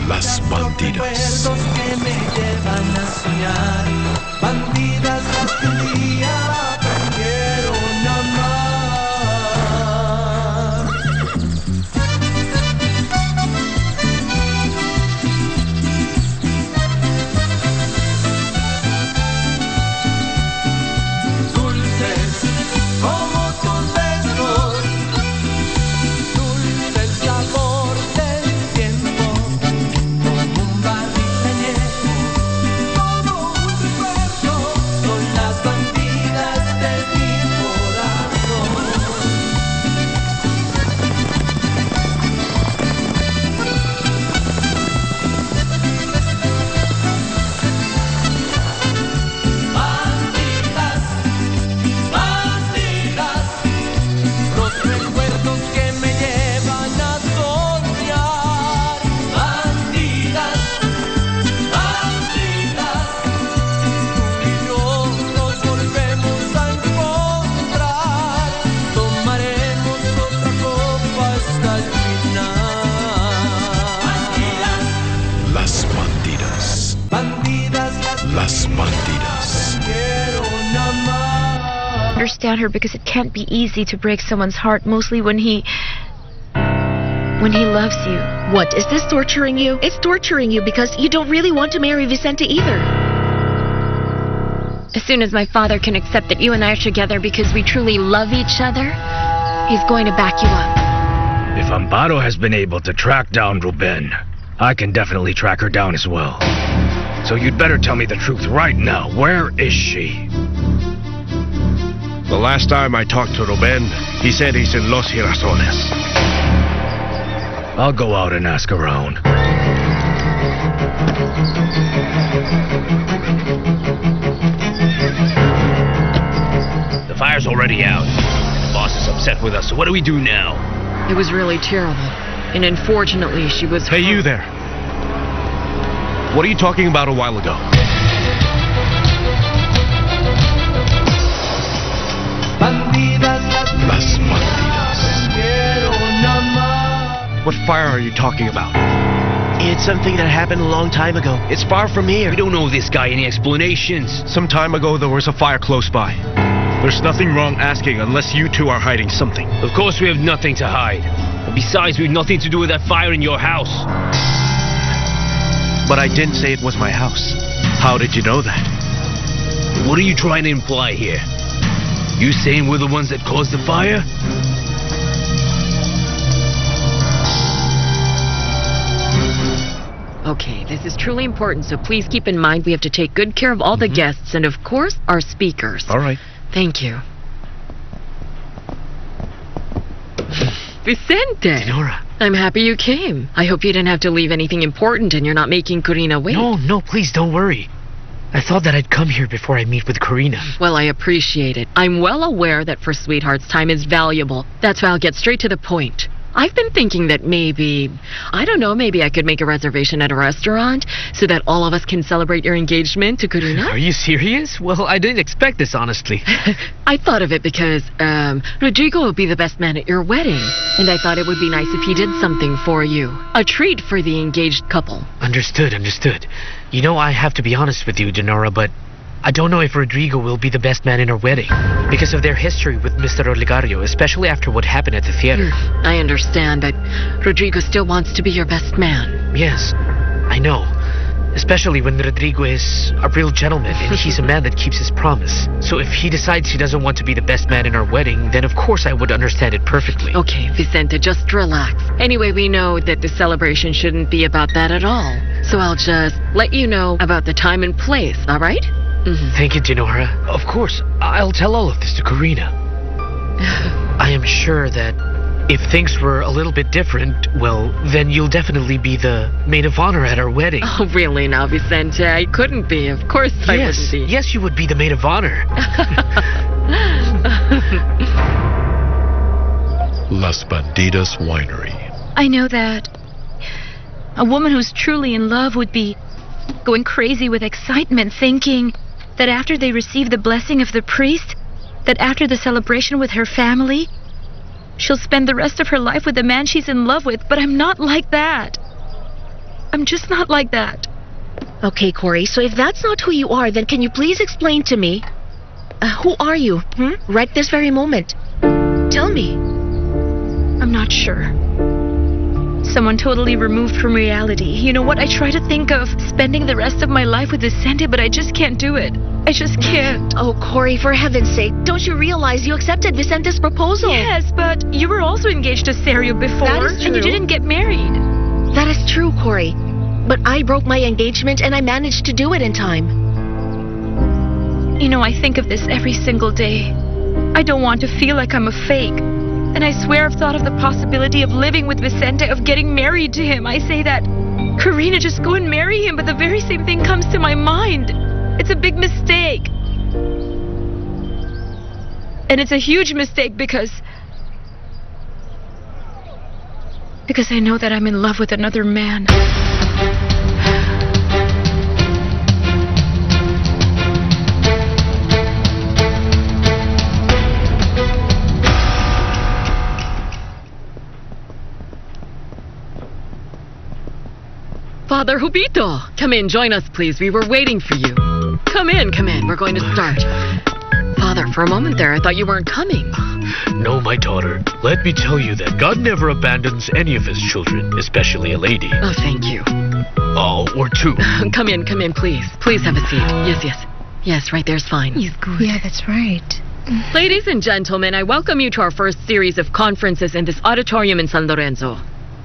Las Bandidas. Recuerdos que me llevan a soñar. Bandidas las que un día aprendieron a amar. Dulces como tus besos, dulce el sabor del tiempo, como un barril añejo, todo un recuerdo, son las bandidas de mi corazón. Bandidas, bandidas, los recuerdos que me llevan a soñar. Bandidas, bandidas, tú y yo nos volvemos a encontrar. Tomaremos otra copa hasta el final. Las Bandidas. Bandidas, Las Bandidas. quiero amar. Understand her because it can't be easy to break someone's heart, mostly when he loves you. What, is this torturing you? It's torturing you because you don't really want to marry Vicente either. As soon as my father can accept that you and I are together because we truly love each other, he's going to back you up. If Amparo has been able to track down Ruben, I can definitely track her down as well. So you'd better tell me the truth right now. Where is she? The last time I talked to Ruben, he said he's in Los Girasoles. I'll go out and ask around. The fire's already out. The boss is upset with us, so what do we do now? It was really terrible. And unfortunately, she was... Hey, you there. What are you talking about a while ago? Bandidas, Las Bandidas. quiero amar. What fire are you talking about? It's something that happened a long time ago. It's far from here. We don't owe this guy any explanations. Some time ago, there was a fire close by. There's nothing wrong asking unless you two are hiding something. Of course we have nothing to hide. And besides, we have nothing to do with that fire in your house. But I didn't say it was my house. How did you know that? What are you trying to imply here? You saying we're the ones that caused the fire? Okay, this is truly important, so please keep in mind we have to take good care of all the guests and, of course, our speakers. All right. Thank you. Vicente! Nora. I'm happy you came. I hope you didn't have to leave anything important and you're not making Corina wait. No, please don't worry. I thought that I'd come here before I meet with Corina. Well, I appreciate it. I'm well aware that for sweethearts, time is valuable. That's why I'll get straight to the point. I've been thinking that maybe I could make a reservation at a restaurant so that all of us can celebrate your engagement to Corina. Are you serious? Well, I didn't expect this, honestly. I thought of it because, Rodrigo will be the best man at your wedding. And I thought it would be nice if he did something for you. A treat for the engaged couple. Understood. You know, I have to be honest with you, Denora, but I don't know if Rodrigo will be the best man in our wedding because of their history with Mr. Oligario, especially after what happened at the theater. I understand, but Rodrigo still wants to be your best man. Yes, I know. Especially when Rodrigo is a real gentleman and he's a man that keeps his promise. So if he decides he doesn't want to be the best man in our wedding, then of course I would understand it perfectly. Okay, Vicente, just relax. Anyway, we know that the celebration shouldn't be about that at all. So I'll just let you know about the time and place, all right? Thank you, Denora. Of course, I'll tell all of this to Corina. I am sure that if things were a little bit different, well, then you'll definitely be the maid of honor at our wedding. Oh, really now, Vicente? I couldn't be. Of course I wouldn't be. Yes, you would be the maid of honor. Las Bandidas Winery. I know that a woman who's truly in love would be going crazy with excitement, thinking that after they receive the blessing of the priest, that after the celebration with her family, she'll spend the rest of her life with the man she's in love with. But I'm not like that. I'm just not like that. Okay, Corey, so if that's not who you are, then can you please explain to me? Who are you? Right this very moment. Tell me. I'm not sure. Someone totally removed from reality. You know what? I try to think of spending the rest of my life with Vicente, but I just can't do it. I just can't. Oh, Corey, for heaven's sake, don't you realize you accepted Vicente's proposal? Yes, but you were also engaged to Sergio before, That is and you true. didn't get married. That is true, Corey. But I broke my engagement and I managed to do it in time. You know, I think of this every single day. I don't want to feel like I'm a fake. And I swear I've thought of the possibility of living with Vicente, of getting married to him. I say that, Karina, just go and marry him, but the very same thing comes to my mind. It's a big mistake. And it's a huge mistake because I know that I'm in love with another man. Father Jubito, come in, join us, please. We were waiting for you. Come in, we're going to start. Father, for a moment there, I thought you weren't coming. No, my daughter. Let me tell you that God never abandons any of his children, especially a lady. Oh, thank you. Oh, or two. Come in, please. Please have a seat. Yes. Yes, right there's fine. He's good. Yeah, that's right. Ladies and gentlemen, I welcome you to our first series of conferences in this auditorium in San Lorenzo.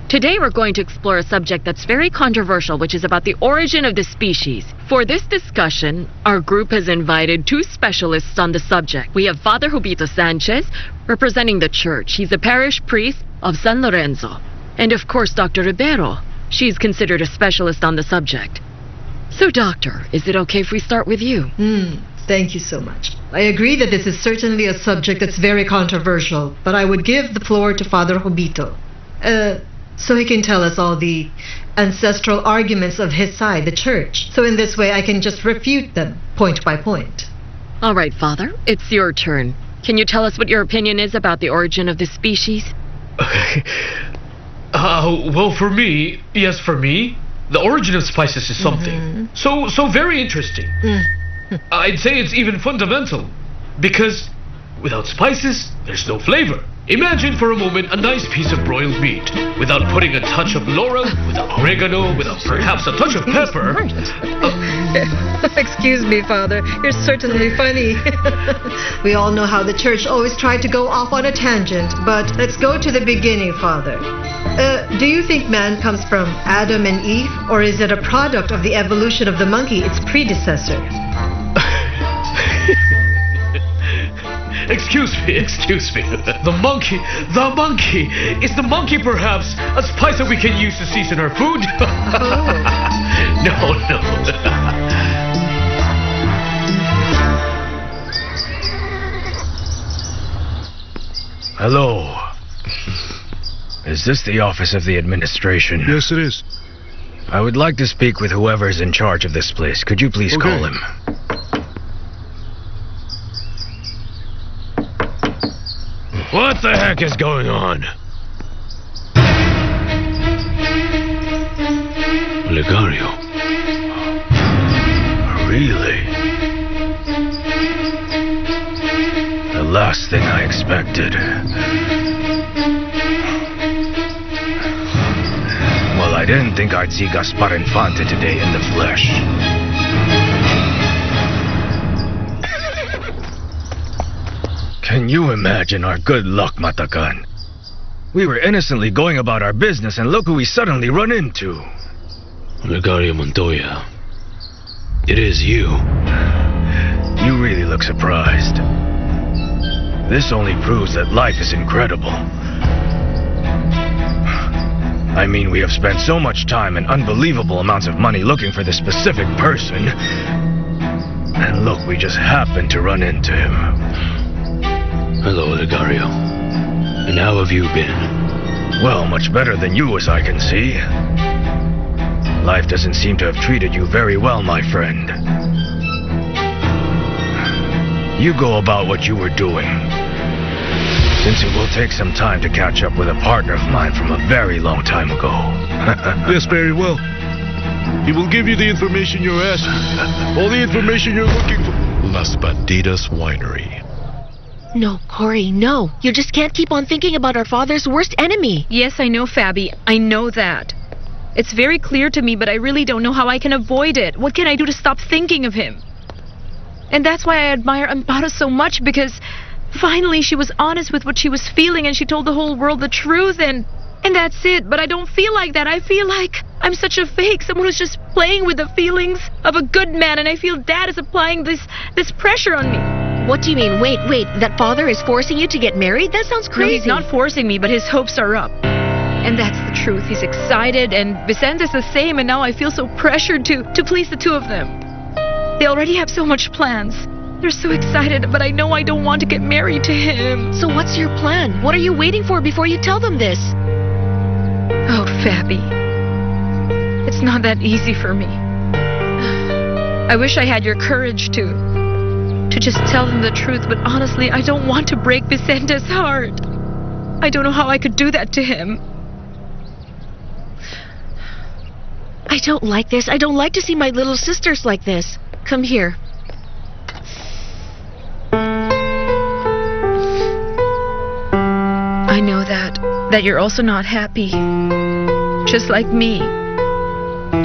Today we're going to explore a subject that's very controversial, which is about the origin of the species. For this discussion, our group has invited two specialists on the subject. We have Father Jubito Sanchez, representing the church. He's a parish priest of San Lorenzo. And of course, Dr. Ribeiro. She's considered a specialist on the subject. So, Doctor, is it okay if we start with you? Thank you so much. I agree that this is certainly a subject that's very controversial, but I would give the floor to Father Jubito. So he can tell us all the ancestral arguments of his side, the church. So in this way, I can just refute them, point by point. All right, Father, it's your turn. Can you tell us what your opinion is about the origin of the species? Well, for me, the origin of spices is something so very interesting. I'd say it's even fundamental, because without spices, there's no flavor. Imagine for a moment a nice piece of broiled meat, without putting a touch of laurel, without oregano, without perhaps a touch of pepper. Excuse me, Father. You're certainly funny. We all know how the church always tried to go off on a tangent, but let's go to the beginning, Father. Do you think man comes from Adam and Eve, or is it a product of the evolution of the monkey, its predecessor? Excuse me. The monkey. Is the monkey perhaps a spice that we can use to season our food? No. Hello. Is this the office of the administration? Yes, it is. I would like to speak with whoever is in charge of this place. Could you please Okay. call him? What the heck is going on? Olegario. Really? The last thing I expected. Well, I didn't think I'd see Gaspar Infante today in the flesh. Can you imagine our good luck, Matakan? We were innocently going about our business, and look who we suddenly run into. Olegario Montoya. It is you. You really look surprised. This only proves that life is incredible. I mean, we have spent so much time and unbelievable amounts of money looking for this specific person. And look, we just happened to run into him. Hello, Olegario. And how have you been? Well, much better than you, as I can see. Life doesn't seem to have treated you very well, my friend. You go about what you were doing. Since it will take some time to catch up with a partner of mine from a very long time ago. Yes, very well. He will give you the information you're asking. All the information you're looking for. Las Bandidas Winery. No, Corey, no. You just can't keep on thinking about our father's worst enemy. Yes, I know, Fabi. I know that. It's very clear to me, but I really don't know how I can avoid it. What can I do to stop thinking of him? And that's why I admire Amparo so much, because finally she was honest with what she was feeling and she told the whole world the truth, and that's it. But I don't feel like that. I feel like I'm such a fake, someone who's just playing with the feelings of a good man, and I feel Dad is applying this pressure on me. What do you mean? Wait, that father is forcing you to get married? That sounds No, crazy. he's not forcing me, but his hopes are up. And that's the truth. He's excited, and Vicente's the same, and now I feel so pressured to please the two of them. They already have so much plans. They're so excited, but I know I don't want to get married to him. So what's your plan? What are you waiting for before you tell them this? Oh, Fabi. It's not that easy for me. I wish I had your courage to just tell them the truth, but honestly, I don't want to break Vicente's heart. I don't know how I could do that to him. I don't like this. I don't like to see my little sisters like this. Come here. I know that you're also not happy. Just like me.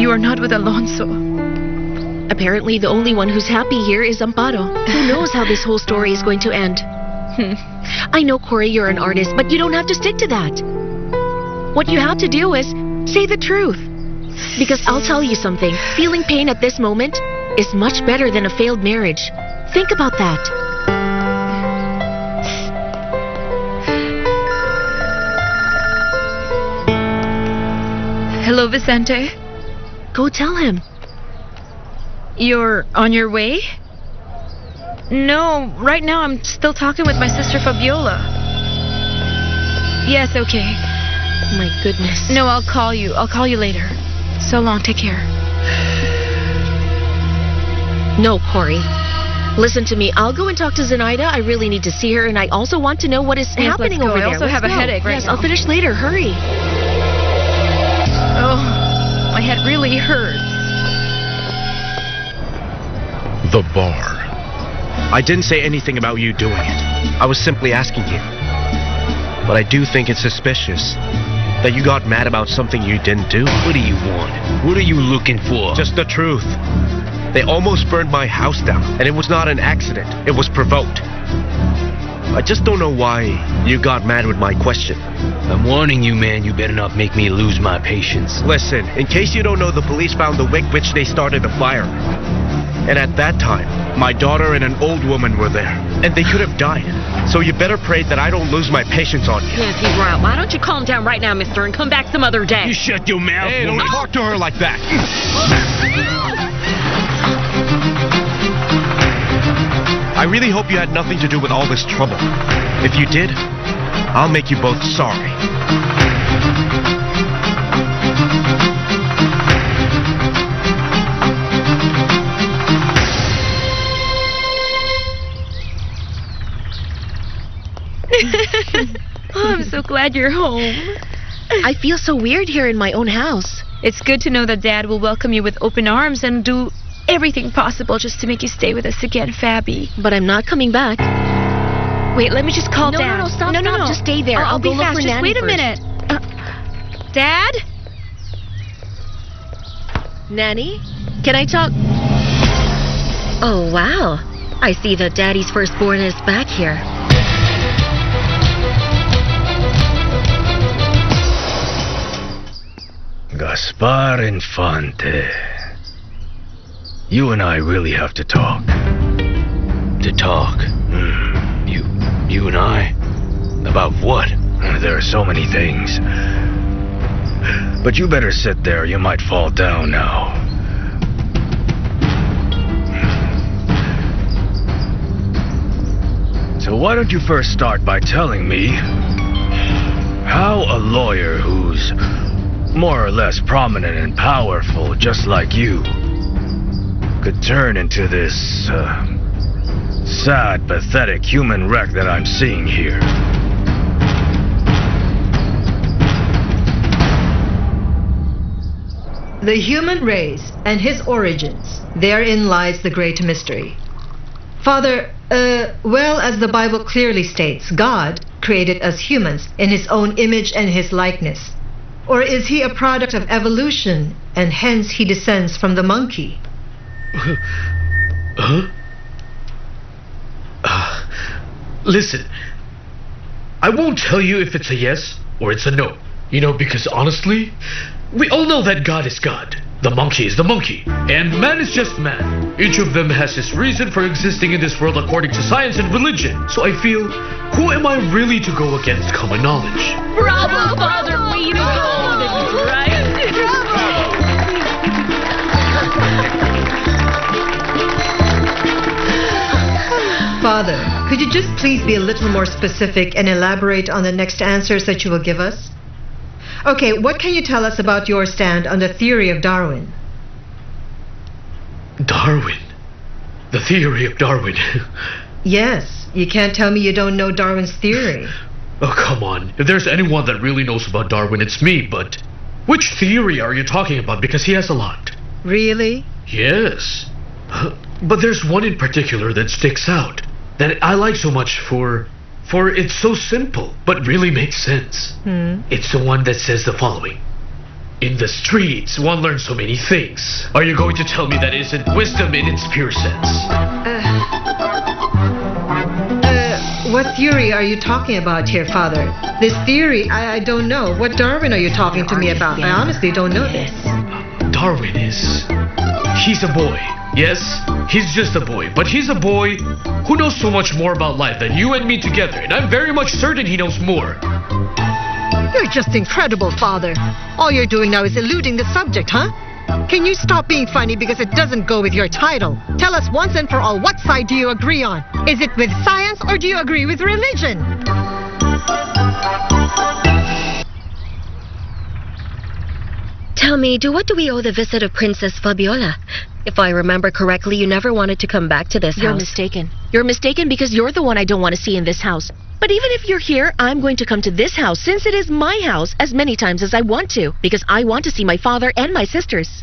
You are not with Alonso. Apparently, the only one who's happy here is Amparo. Who knows how this whole story is going to end? I know, Corey, you're an artist, but you don't have to stick to that. What you have to do is say the truth. Because I'll tell you something. Feeling pain at this moment is much better than a failed marriage. Think about that. Hello, Vicente. Go tell him. You're on your way? No, right now I'm still talking with my sister Fabiola. Yes, okay. My goodness. No, I'll call you. I'll call you later. So long, take care. No, Corey. Listen to me. I'll go and talk to Zenaida. I really need to see her, and I also want to know what is happening let's go. over there. I also Let's have a go. headache right Yes, now. I'll finish later. Hurry. Oh, my head really hurts. The bar. I didn't say anything about you doing it. I was simply asking you. But I do think it's suspicious that you got mad about something you didn't do. What do you want? What are you looking for? Just the truth. They almost burned my house down, and it was not an accident. It was provoked. I just don't know why you got mad with my question. I'm warning you, man. You better not make me lose my patience. Listen, in case you don't know, the police found the wick which they started the fire. And at that time, my daughter and an old woman were there, and they could have died. So you better pray that I don't lose my patience on you. Yes, he's right. Why don't you calm down right now, mister, and come back some other day? You shut your mouth, Hey, don't woman. talk to her like that. I really hope you had nothing to do with all this trouble. If you did, I'll make you both sorry. Oh, I'm so glad you're home. I feel so weird here in my own house. It's good to know that Dad will welcome you with open arms and do everything possible just to make you stay with us again, Fabi. But I'm not coming back. Wait, let me just call No, Dad. no, stop, no, stop. Just stay there. I'll I'll be go look fast. for Just Nanny wait a first. minute. Dad? Nanny? Can I talk? Oh, wow. I see that Daddy's firstborn is back here. Gaspar Infante. You and I really have to talk. To talk? You and I? About what? There are so many things. But you better sit there. You might fall down now. So why don't you first start by telling me how a lawyer who's more or less prominent and powerful, just like you, could turn into this sad, pathetic human wreck that I'm seeing here. The human race and his origins, therein lies the great mystery. Father, well, as the Bible clearly states, God created us humans in his own image and his likeness. Or is he a product of evolution, and hence he descends from the monkey? Huh? Listen, I won't tell you if it's a yes or it's a no. You know, because honestly, we all know that God is God. The monkey is the monkey. And man is just man. Each of them has his reason for existing in this world according to science and religion. So I feel, who am I really to go against common knowledge? Bravo, Father! We golden, right? Father, could you just please be a little more specific and elaborate on the next answers that you will give us? Okay, what can you tell us about your stand on the theory of Darwin? Darwin? The theory of Darwin? Yes, you can't tell me you don't know Darwin's theory. Oh, come on. If there's anyone that really knows about Darwin, it's me, but which theory are you talking about? Because he has a lot. Really? Yes. But there's one in particular that sticks out, that I like so much for it's so simple, but really makes sense. It's the one that says the following. In the streets, one learns so many things. Are you going to tell me that isn't wisdom in its pure sense? What theory are you talking about here, Father? This theory, I don't know. What Darwin are you talking to me about? I honestly don't know this. Darwin he's a boy. Yes, he's just a boy, but he's a boy who knows so much more about life than you and me together, and I'm very much certain he knows more. You're just incredible, Father. All you're doing now is eluding the subject, huh? Can you stop being funny because it doesn't go with your title? Tell us once and for all, what side do you agree on? Is it with science or do you agree with religion? Tell me, what do we owe the visit of Princess Fabiola? If I remember correctly, you never wanted to come back to this house. You're mistaken. You're mistaken because you're the one I don't want to see in this house. But even if you're here, I'm going to come to this house since it is my house as many times as I want to, because I want to see my father and my sisters.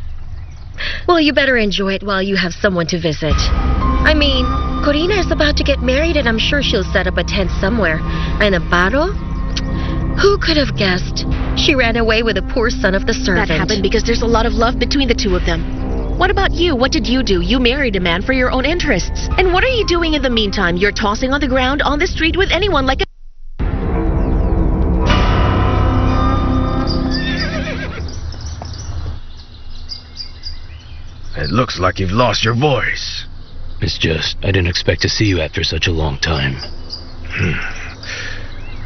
Well, you better enjoy it while you have someone to visit. I mean, Corina is about to get married and I'm sure she'll set up a tent somewhere. And Amparo? Who could have guessed? She ran away with the poor son of the servant. That happened because there's a lot of love between the two of them. What about you? What did you do? You married a man for your own interests. And what are you doing in the meantime? You're tossing on the ground on the street with anyone like a... It looks like you've lost your voice. It's just, I didn't expect to see you after such a long time.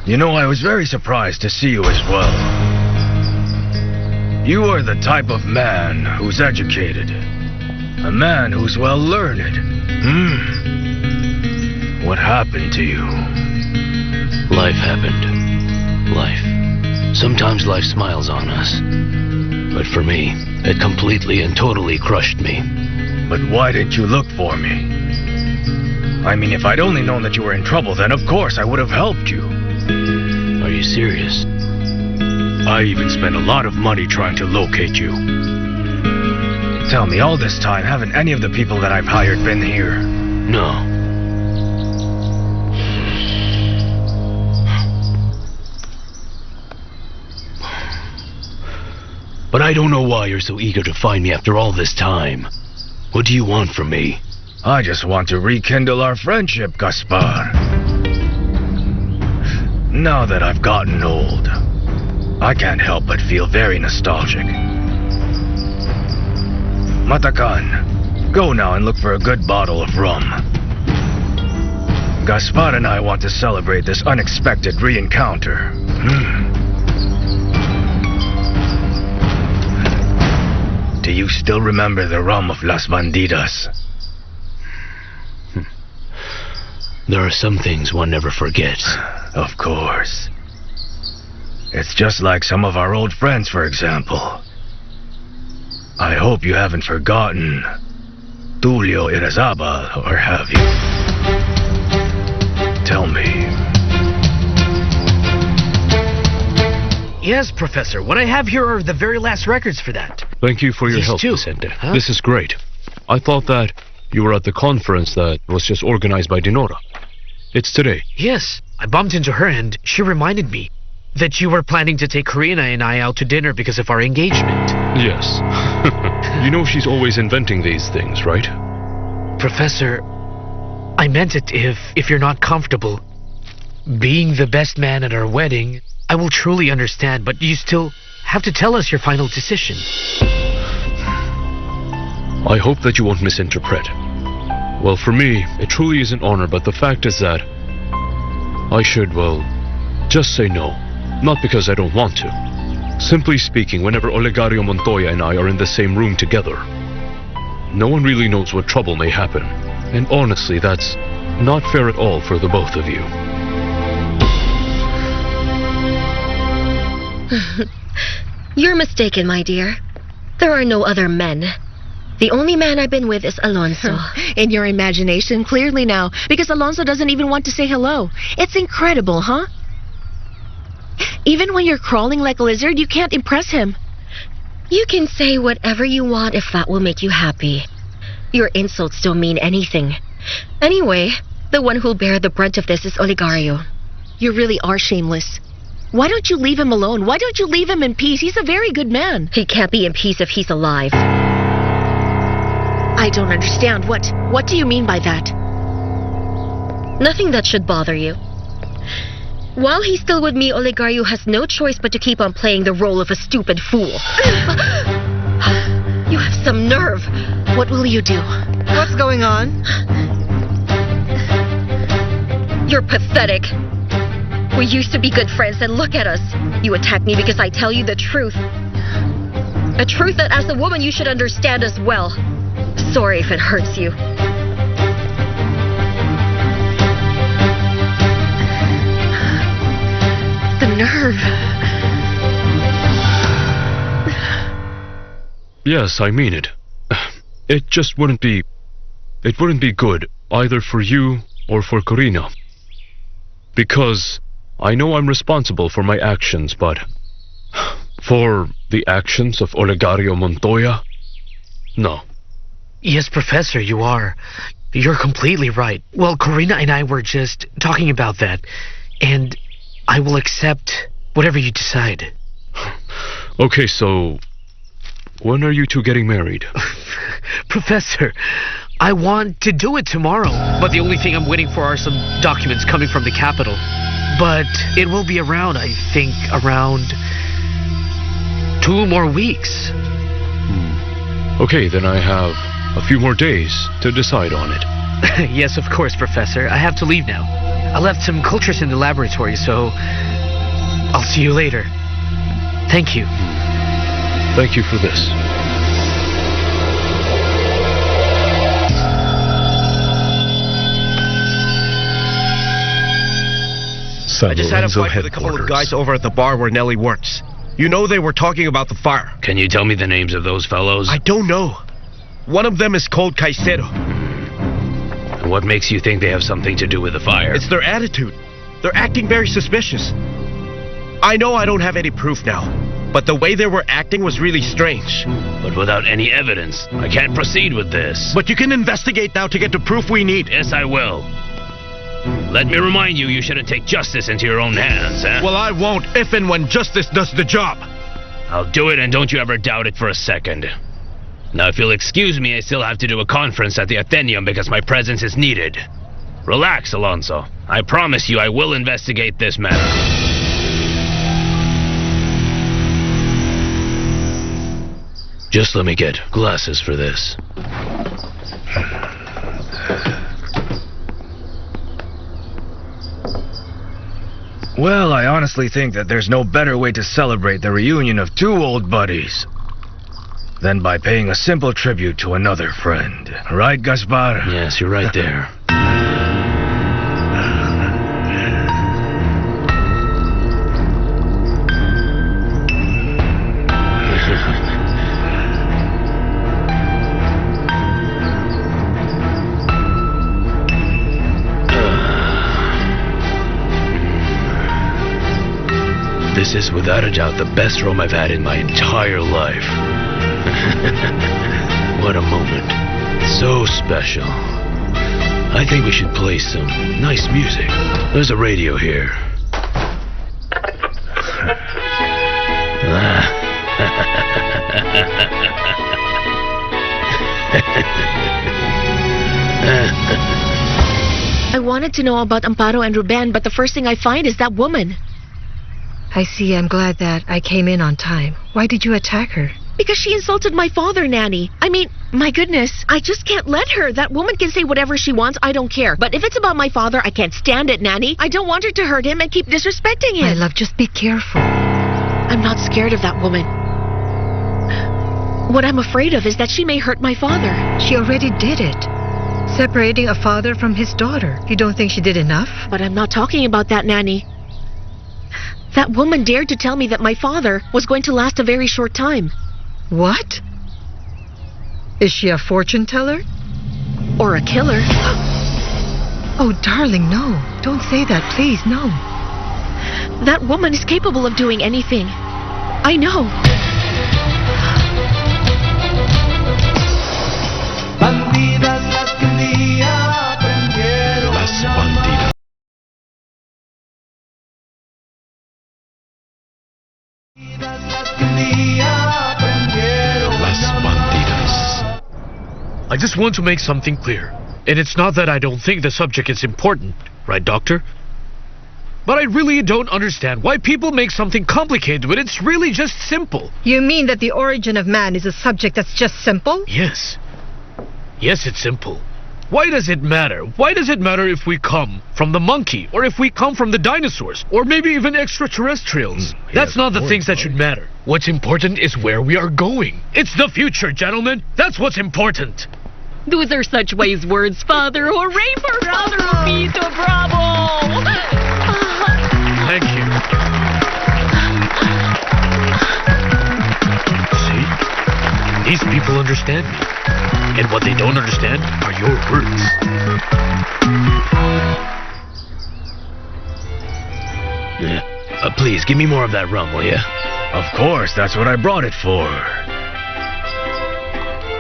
You know, I was very surprised to see you as well. You are the type of man who's educated. A man who's well learned. What happened to you? Life happened. Life. Sometimes life smiles on us. But for me, it completely and totally crushed me. But why didn't you look for me? I mean, if I'd only known that you were in trouble, then of course I would have helped you. Are you serious? I even spent a lot of money trying to locate you. Tell me, all this time, haven't any of the people that I've hired been here? No. But I don't know why you're so eager to find me after all this time. What do you want from me? I just want to rekindle our friendship, Gaspar. Now that I've gotten old, I can't help but feel very nostalgic. Matakan, go now and look for a good bottle of rum. Gaspar and I want to celebrate this unexpected re-encounter. Do you still remember the rum of Las Bandidas? There are some things one never forgets. Of course. It's just like some of our old friends, for example. I hope you haven't forgotten Tulio Irazabal, or have you? Tell me. Yes, Professor. What I have here are the very last records for that. Thank you for your These help, two. Vicente. Huh? This is great. I thought that you were at the conference that was just organized by Dinora. It's today. Yes, I bumped into her and she reminded me that you were planning to take Karina and I out to dinner because of our engagement. Yes. You know she's always inventing these things, right? Professor, I meant it if you're not comfortable. Being the best man at our wedding, I will truly understand, but you still have to tell us your final decision. I hope that you won't misinterpret. Well, for me, it truly is an honor, but the fact is that I should, well, just say no. Not because I don't want to. Simply speaking, whenever Olegario Montoya and I are in the same room together, no one really knows what trouble may happen. And honestly, that's not fair at all for the both of you. You're mistaken, my dear. There are no other men. The only man I've been with is Alonso. In your imagination, clearly now, because Alonso doesn't even want to say hello. It's incredible, huh? Even when you're crawling like a lizard, you can't impress him. You can say whatever you want if that will make you happy. Your insults don't mean anything. Anyway, the one who'll bear the brunt of this is Olegario. You really are shameless. Why don't you leave him alone? Why don't you leave him in peace? He's a very good man. He can't be in peace if he's alive. I don't understand. What do you mean by that? Nothing that should bother you. While he's still with me, Olegario has no choice but to keep on playing the role of a stupid fool. You have some nerve. What will you do? What's going on? You're pathetic. We used to be good friends, and look at us. You attack me because I tell you the truth. A truth that as a woman you should understand as well. Sorry if it hurts you. The nerve. Yes, I mean it. It just wouldn't be good either for you or for Karina. Because I know I'm responsible for my actions, but for the actions of Olegario Montoya? No. Yes, Professor, you are. You're completely right. Well, Karina and I were just talking about that, and I will accept whatever you decide. Okay, so when are you two getting married? Professor, I want to do it tomorrow, but the only thing I'm waiting for are some documents coming from the capital. But it will be around, I think, around 2 more weeks. Okay, then I have a few more days to decide on it. Yes, of course, Professor. I have to leave now. I left some cultures in the laboratory, so I'll see you later. Thank you. Thank you for this. I just had a fight with a couple of guys over at the bar where Nellie works. You know they were talking about the fire. Can you tell me the names of those fellows? I don't know. One of them is called Caicedo. What makes you think they have something to do with the fire? It's their attitude. They're acting very suspicious. I know I don't have any proof now, but the way they were acting was really strange. But without any evidence, I can't proceed with this. But you can investigate now to get the proof we need. Yes, I will. Let me remind you, you shouldn't take justice into your own hands, eh? Well, I won't if and when justice does the job. I'll do it, and don't you ever doubt it for a second. Now, if you'll excuse me, I still have to do a conference at the Athenaeum because my presence is needed. Relax, Alonso. I promise you I will investigate this matter. Just let me get glasses for this. Well, I honestly think that there's no better way to celebrate the reunion of two old buddies than by paying a simple tribute to another friend. Right, Gaspar? Yes, you're right there. This is without a doubt the best rum I've had in my entire life. What a moment. So special. I think we should play some nice music. There's a radio here. I wanted to know about Amparo and Ruben, but the first thing I find is that woman. I see. I'm glad that I came in on time. Why did you attack her? Because she insulted my father, Nanny. I mean, my goodness, I just can't let her. That woman can say whatever she wants, I don't care. But if it's about my father, I can't stand it, Nanny. I don't want her to hurt him and keep disrespecting him. My love, just be careful. I'm not scared of that woman. What I'm afraid of is that she may hurt my father. She already did it. Separating a father from his daughter. You don't think she did enough? But I'm not talking about that, Nanny. That woman dared to tell me that my father was going to last a very short time. What? Is she a fortune teller? Or a killer. Oh, darling, no. Don't say that, please, no. That woman is capable of doing anything. I know. Bandidas las que un día aprendieron Las a amar. Bandidas. Las que un día aprendieron Las a amar. Bandidas. I just want to make something clear. And it's not that I don't think the subject is important, right, Doctor? But I really don't understand why people make something complicated when it's really just simple. You mean that the origin of man is a subject that's just simple? Yes. Yes, it's simple. Why does it matter? Why does it matter if we come from the monkey, or if we come from the dinosaurs, or maybe even extraterrestrials? That's not the things that should matter. What's important is where we are going. It's the future, gentlemen. That's what's important. Those are such wise words, Father. Hooray for Father Obito, bravo! Thank you. See? These people understand me. And what they don't understand are your words. Please, give me more of that rum, will you? Of course, that's what I brought it for.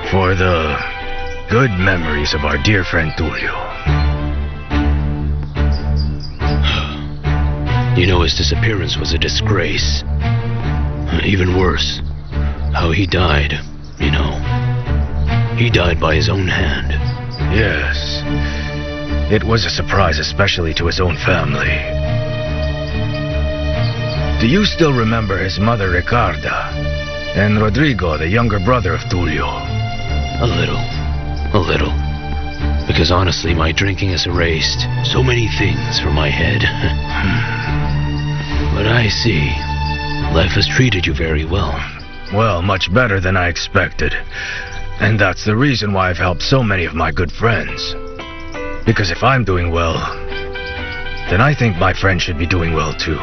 For the good memories of our dear friend Tulio. You know, his disappearance was a disgrace. Even worse, how he died, you know. He died by his own hand. Yes. It was a surprise, especially to his own family. Do you still remember his mother, Ricarda? And Rodrigo, the younger brother of Tulio? A little. Because honestly, my drinking has erased so many things from my head. But I see. Life has treated you very well. Well, much better than I expected. And that's the reason why I've helped so many of my good friends. Because if I'm doing well, then I think my friends should be doing well too.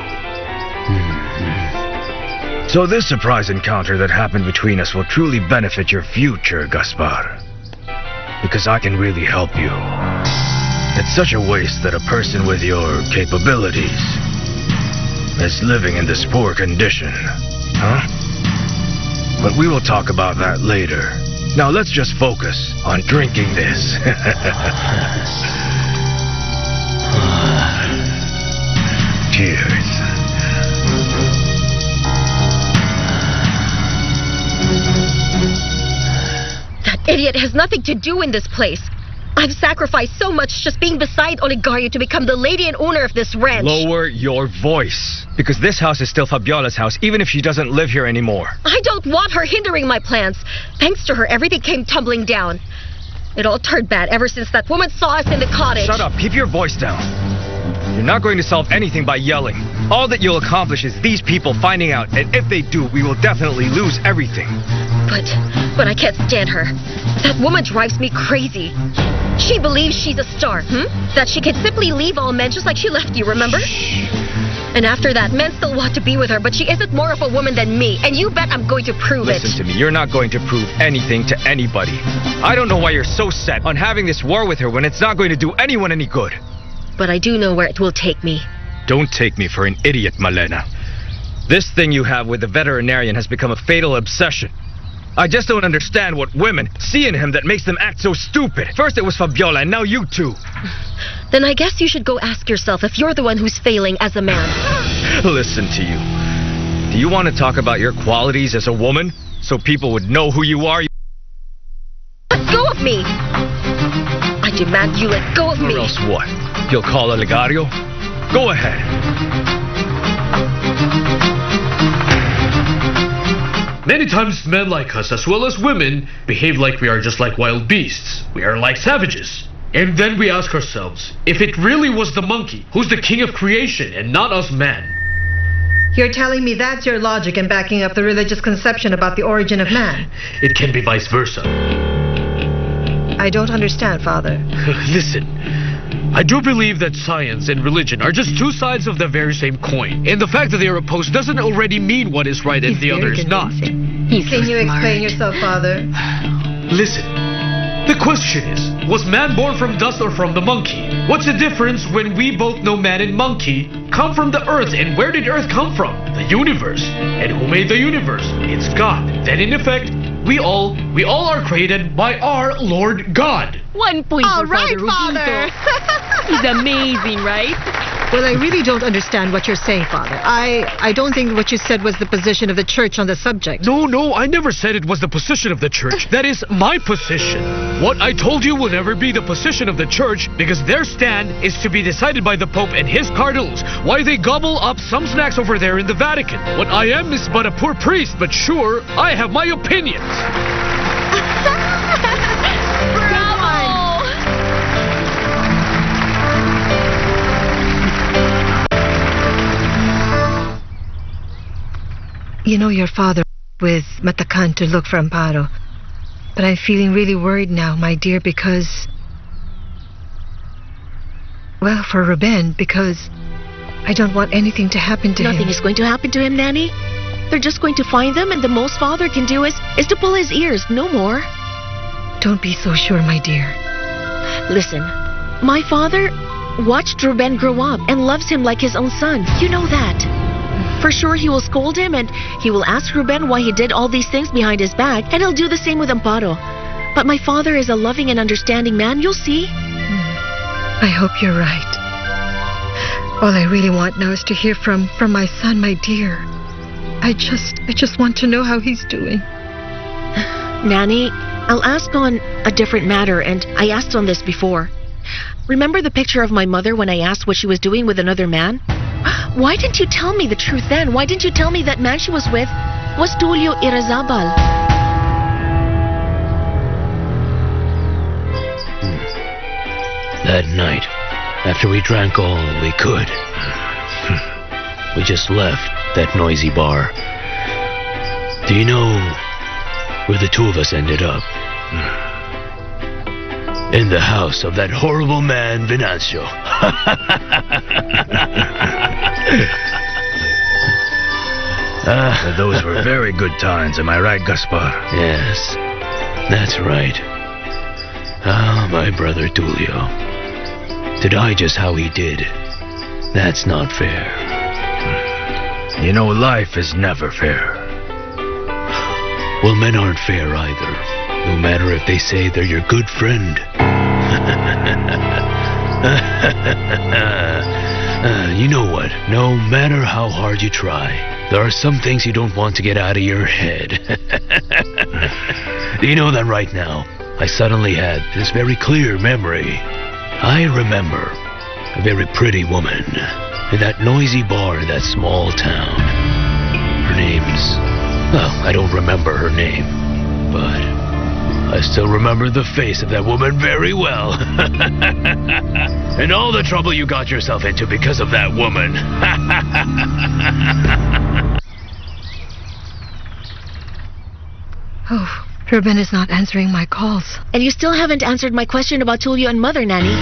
So this surprise encounter that happened between us will truly benefit your future, Gaspar. Because I can really help you. It's such a waste that a person with your capabilities is living in this poor condition. Huh? But we will talk about that later. Now let's just focus on drinking this. Cheers. That idiot has nothing to do in this place. I've sacrificed so much just being beside Oligario to become the lady and owner of this ranch. Lower your voice. Because this house is still Fabiola's house, even if she doesn't live here anymore. I don't want her hindering my plans. Thanks to her, everything came tumbling down. It all turned bad ever since that woman saw us in the cottage. Shut up. Keep your voice down. You're not going to solve anything by yelling. All that you'll accomplish is these people finding out, and if they do, we will definitely lose everything. But I can't stand her. That woman drives me crazy. She believes she's a star, That she can simply leave all men just like she left you, remember? And after that, men still want to be with her, but she isn't more of a woman than me, and you bet I'm going to prove it. Listen to me, you're not going to prove anything to anybody. I don't know why you're so set on having this war with her when it's not going to do anyone any good. But I do know where it will take me. Don't take me for an idiot, Malena. This thing you have with the veterinarian has become a fatal obsession. I just don't understand what women see in him that makes them act so stupid. First it was Fabiola, and now you two. Then I guess you should go ask yourself if you're the one who's failing as a man. Listen to you. Do you want to talk about your qualities as a woman so people would know who you are? Let go of me! I demand you let go of me! Or else what? You'll call a legario? Go ahead. Many times men like us, as well as women, behave like we are just like wild beasts. We are like savages. And then we ask ourselves, if it really was the monkey who's the king of creation and not us man. You're telling me that's your logic in backing up the religious conception about the origin of man? It can be vice versa. I don't understand, Father. Listen, I do believe that science and religion are just two sides of the very same coin. And the fact that they are opposed doesn't already mean one is right and the other is not. Can you explain yourself, Father? Listen, the question is, was man born from dust or from the monkey? What's the difference when we both know man and monkey come from the earth? And where did earth come from? The universe. And who made the universe? It's God. Then in effect, we all are created by our Lord God. 1 point All for right, Father Father. Rufito. He's amazing, right? Well, I really don't understand what you're saying, Father. I don't think what you said was the position of the church on the subject. No, I never said it was the position of the church. That is my position. What I told you will never be the position of the church because their stand is to be decided by the Pope and his cardinals. Why they gobble up some snacks over there in the Vatican. What I am is but a poor priest, but sure, I have my opinions. You know your father with Matakan to look for Amparo. But I'm feeling really worried now, my dear, because... Well, for Ruben, because I don't want anything to happen to him. Nothing is going to happen to him, Nanny. They're just going to find them, and the most Father can do is to pull his ears, no more. Don't be so sure, my dear. Listen, my father watched Ruben grow up and loves him like his own son. You know that. For sure he will scold him and he will ask Ruben why he did all these things behind his back, and he'll do the same with Amparo. But my father is a loving and understanding man, you'll see. I hope you're right. All I really want now is to hear from my son, my dear. I just want to know how he's doing. Nanny, I'll ask on a different matter, and I asked on this before. Remember the picture of my mother when I asked what she was doing with another man? Why didn't you tell me the truth then? Why didn't you tell me that man she was with was Tulio Irazabal? That night, after we drank all we could, we just left that noisy bar. Do you know where the two of us ended up? In the house of that horrible man, Venancio. Those were very good times, am I right, Gaspar? Yes, that's right. Ah, my brother Tulio. To die just how he did, that's not fair. You know, life is never fair. Well, men aren't fair either, no matter if they say they're your good friend. You know what? No matter how hard you try, there are some things you don't want to get out of your head. Do you know that right now, I suddenly had this very clear memory. I remember a very pretty woman in that noisy bar in that small town. Her name's... well, I don't remember her name, but I still remember the face of that woman very well. And all the trouble you got yourself into because of that woman. Oh, Ruben is not answering my calls. And you still haven't answered my question about Tulio and Mother, Nanny.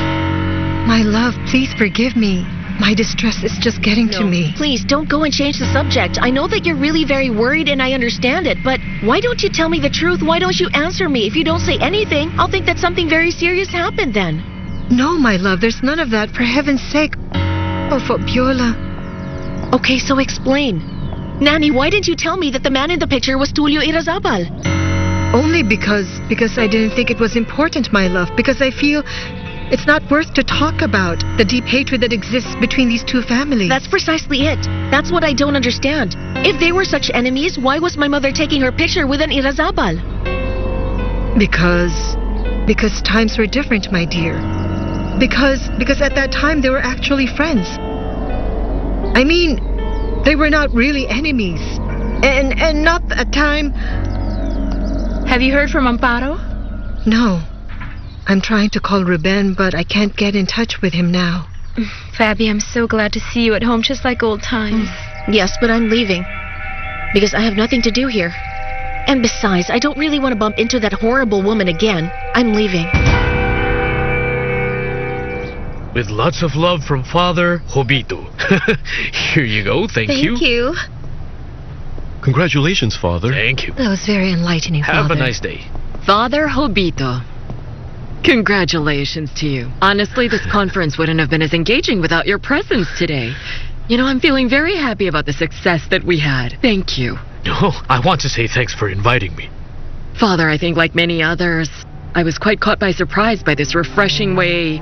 My love, please forgive me. My distress is just getting to me. Please, don't go and change the subject. I know that you're really very worried and I understand it, but why don't you tell me the truth? Why don't you answer me? If you don't say anything, I'll think that something very serious happened then. No, my love, there's none of that. For heaven's sake. Oh, Fabiola. Okay, so explain. Nanny, why didn't you tell me that the man in the picture was Tulio Irazabal? Only because I didn't think it was important, my love. Because I feel it's not worth to talk about the deep hatred that exists between these two families. That's precisely it. That's what I don't understand. If they were such enemies, why was my mother taking her picture with an Irazabal? Because times were different, my dear. Because at that time they were actually friends. I mean, they were not really enemies. And not a time... Have you heard from Amparo? No. I'm trying to call Ruben, but I can't get in touch with him now. Fabi, I'm so glad to see you at home, just like old times. Yes, but I'm leaving. Because I have nothing to do here. And besides, I don't really want to bump into that horrible woman again. I'm leaving. With lots of love from Father Jobito. Here you go, thank you. Thank you. Congratulations, Father. Thank you. That was very enlightening, Have Father. a nice day. Father Jobito. Congratulations to you. Honestly, this conference wouldn't have been as engaging without your presence today. You know, I'm feeling very happy about the success that we had. Thank you. No, I want to say thanks for inviting me. Father, I think like many others, I was quite caught by surprise by this refreshing way,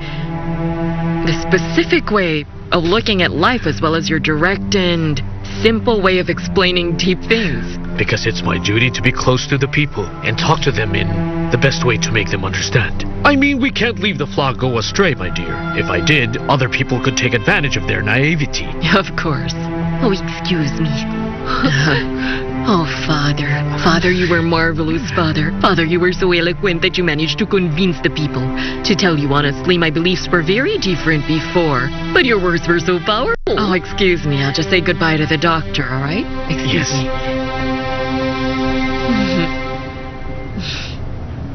this specific way of looking at life, as well as your direct and simple way of explaining deep things. Because it's my duty to be close to the people and talk to them in the best way to make them understand. I mean, we can't leave the flock go astray, my dear. If I did, other people could take advantage of their naivety. Of course. Oh, excuse me. Oh, Father. Father, you were marvelous, Father. Father, you were so eloquent that you managed to convince the people. To tell you honestly, my beliefs were very different before, but your words were so powerful. Oh, excuse me. I'll just say goodbye to the doctor, all right? Excuse me.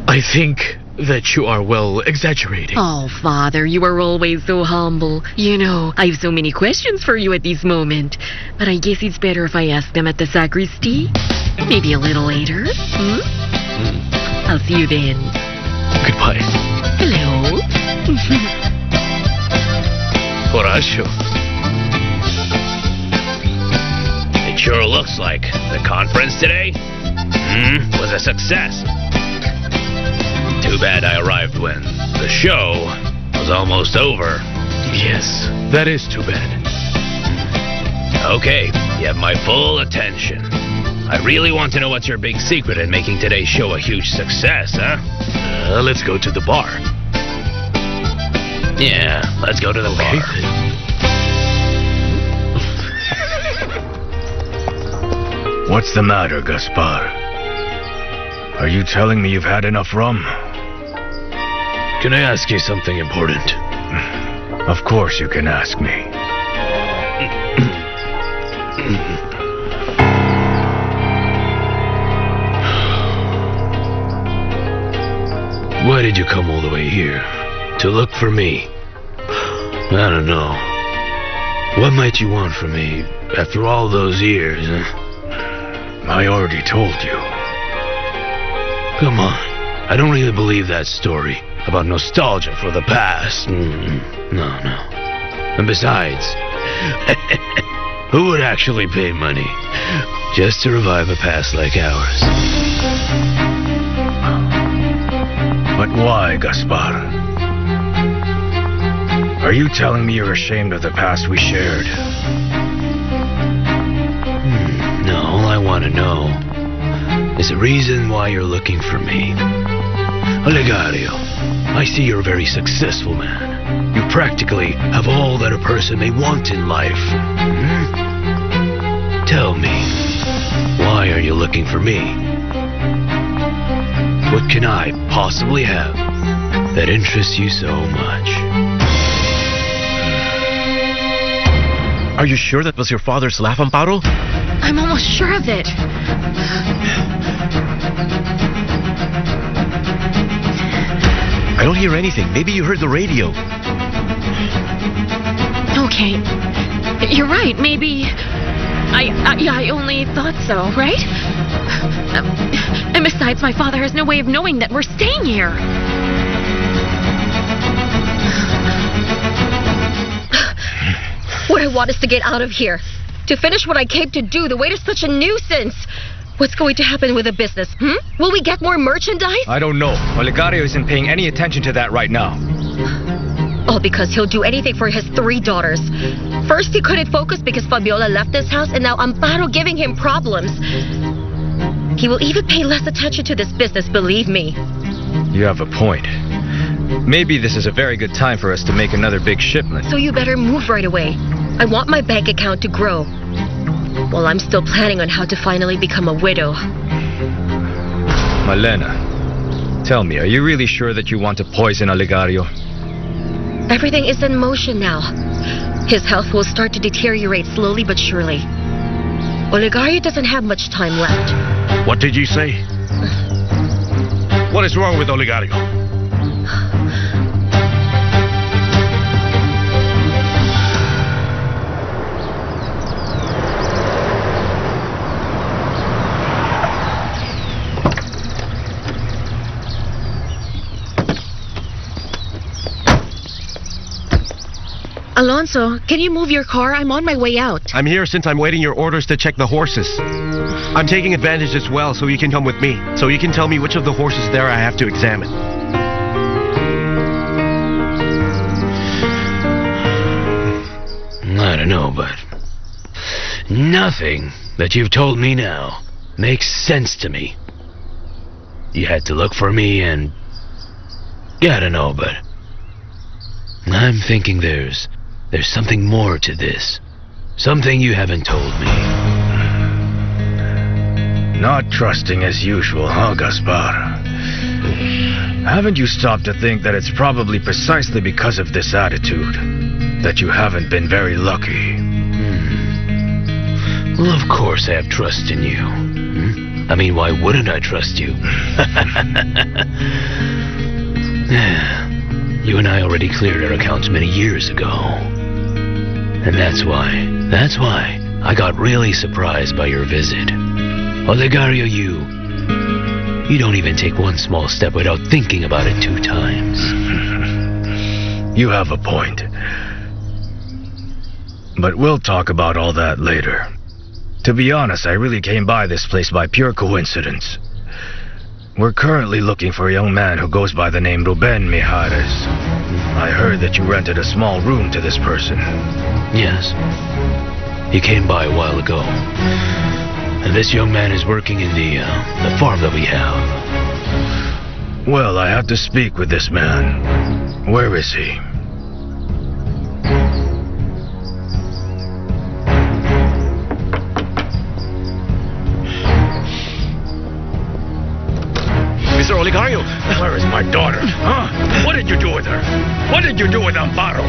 I think that you are well exaggerating. Oh, Father, you are always so humble. You know, I have so many questions for you at this moment, but I guess it's better if I ask them at the sacristy. Maybe a little later. I'll see you then. Goodbye. Hello. Horacio. It sure looks like the conference today was a success. Too bad I arrived when the show was almost over. Yes, that is too bad. Okay, you have my full attention. I really want to know what's your big secret in making today's show a huge success, huh? Let's go to the bar. Yeah, let's go to the bar. What's the matter, Gaspar? Are you telling me you've had enough rum? Can I ask you something important? Of course you can ask me. Why did you come all the way here? To look for me? I don't know. What might you want from me after all those years? I already told you. Come on. I don't really believe that story about nostalgia for the past. No. And besides, who would actually pay money just to revive a past like ours? But why, Gaspar? Are you telling me you're ashamed of the past we shared? No, all I want to know is the reason why you're looking for me. Olegario, I see you're a very successful man. You practically have all that a person may want in life. Tell me, why are you looking for me? What can I possibly have that interests you so much? Are you sure that was your father's laugh, Amparo? I'm almost sure of it. I don't hear anything. Maybe you heard the radio. Okay. You're right. Maybe... I only thought so, right? And besides, my father has no way of knowing that we're staying here. What I want is to get out of here. To finish what I came to do, the wait is such a nuisance. What's going to happen with the business, Will we get more merchandise? I don't know. Olegario isn't paying any attention to that right now. All because he'll do anything for his 3 daughters. First, he couldn't focus because Fabiola left this house, and now Amparo giving him problems. He will even pay less attention to this business, believe me. You have a point. Maybe this is a very good time for us to make another big shipment. So you better move right away. I want my bank account to grow. Well, I'm still planning on how to finally become a widow. Malena, tell me, are you really sure that you want to poison Olegario? Everything is in motion now. His health will start to deteriorate slowly but surely. Olegario doesn't have much time left. What did you say? What is wrong with Olegario? Alonso, can you move your car? I'm on my way out. I'm here since I'm waiting your orders to check the horses. I'm taking advantage as well, so you can come with me. So you can tell me which of the horses there I have to examine. I don't know, but nothing that you've told me now makes sense to me. You had to look for me and... I don't know, but I'm thinking there's something more to this. Something you haven't told me. Not trusting as usual, huh, Gaspar? Haven't you stopped to think that it's probably precisely because of this attitude that you haven't been very lucky? Well, of course I have trust in you. I mean, why wouldn't I trust you? You and I already cleared our accounts many years ago. And that's why I got really surprised by your visit. Olegario, you don't even take one small step without thinking about it 2 times. You have a point. But we'll talk about all that later. To be honest, I really came by this place by pure coincidence. We're currently looking for a young man who goes by the name Ruben Mijares. I heard that you rented a small room to this person. Yes. He came by a while ago. And this young man is working in the farm that we have. Well, I have to speak with this man. Where is he? Mr. Olegario! Where is my daughter? Huh? What did you do with her? What did you do with Amparo?